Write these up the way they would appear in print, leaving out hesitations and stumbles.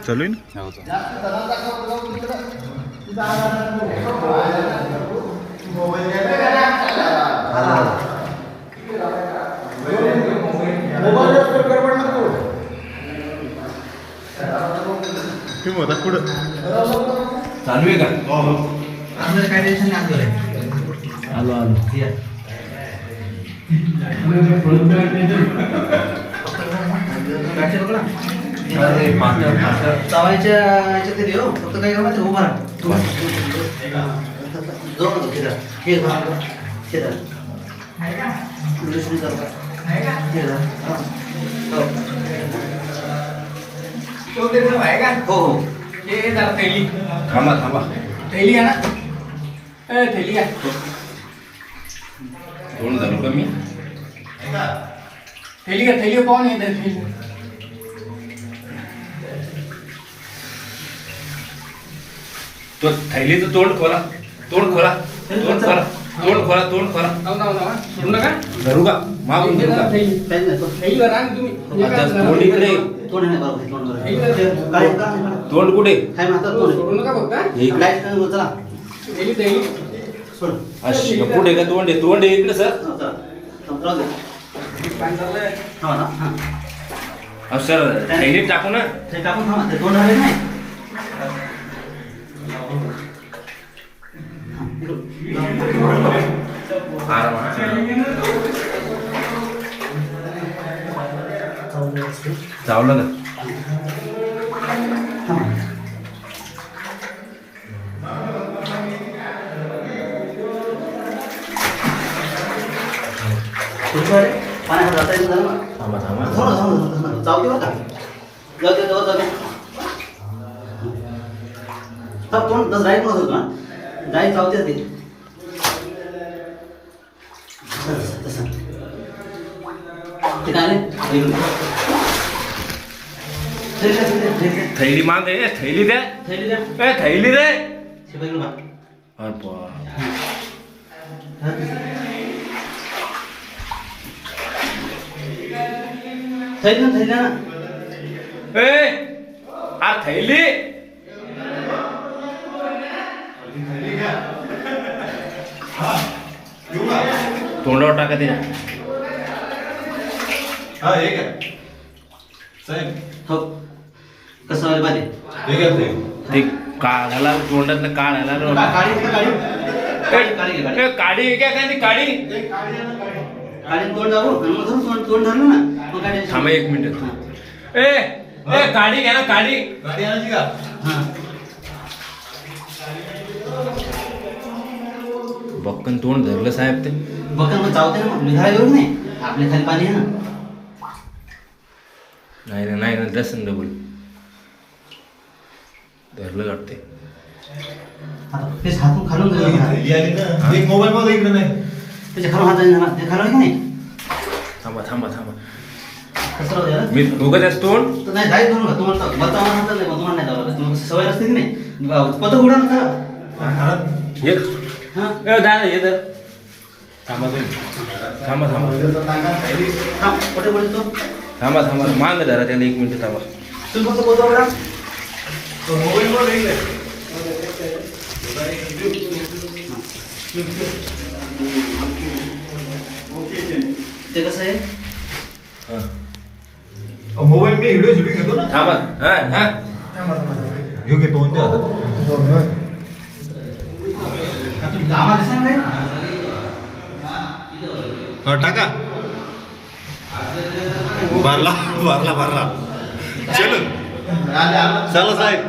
चालू होता कुठं चालू आहे का? आम्हाला काय टेन्शन नाही. आलो आलो चावायच्या याच्यात तरी हो फक्त काय करायचं उभा राहा दोन हे हो हो हे जरा थैली थांबा थांबा थैली आहे ना थैली आहे दोन झालो का मी थैली का थैली पाहून येत थैली तो थैलीचं तोंड खोला तोंड खोला तोंड खोला तोंड खोला तोंड खोला सोडू नका धरू का मागून धरू का थैलीवर राहा तुम्ही आता तोंड इकडे तोंड नाही बरोबर तोंड कुठे काय म्हणतात तोंड सोडू नका फक्त हे इकडे चला थैली थैली सोड अशी पुढे का तोंड आहे इकडे सर पाणी चाललंय सर थैलीत टाकू ना ते टाकून थांबा ते तोंड आले नाही चावलं का पाण्यात जाता येईल ना थांबा थांबा चावते बरं का जाऊ दे तोंड तसं राईट म्हणत होतो ना राईट चावते ते तसं ते काय नाही थैली माग आहे थैली द्या थैली द्या थैली दे शिपाई बा थैली ना थैली तोंडावर टाका ते हो कसं व्हायला पाहिजे ते काढायला तोंडातलं काढायला काढी काय काय काढी काढी तोंड दाबू आणि मग धरून तोंड धरलं ना मग काढी थांबा एक मिनिट ए काढी घ्या ना काढी हां बक्कन तोंड धरलं साहेब ते बघा मग चावते ना मग निघायला येऊ नाही आपल्या खाली पाणी आहे ना नाही ना दर्शन डबल धरलं वाटते आता तेच हातून खालून गेलं मोबाईल मध्ये इकडे नाही त्याच्या खालून हात जाईल ना ते खालून की नाही थांबा थांबा थांबा कसं राहू द्या मी उगाच त्याच तोंड तर नाही जाईल धरून तुम्हाला बचावणार हातात नाही तुम्हाला नाही जावं तुम्हाला सवय असते की नाही पदक उडा ना ये हां दादा ये तर थांबा तुम्ही थांबा कुठे बोलतो थांबा मांग धरा त्याला एक मिनिट थांबा तुम्ही फक्त पदक उडा ते कसं आहे मोबाईल मी व्हिडिओ शूटिंग घेतो ना थांबा हा घेऊ घेतो टाका भरला चलो चला साहेब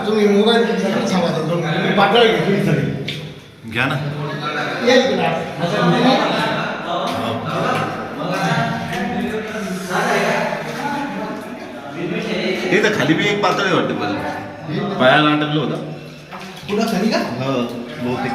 तुम्ही मोबाईल पाठवायला घ्या ना खाली बी एक पातळी वाटते पायाला अटकलं होतं कुठं खाली का हो बहुतेक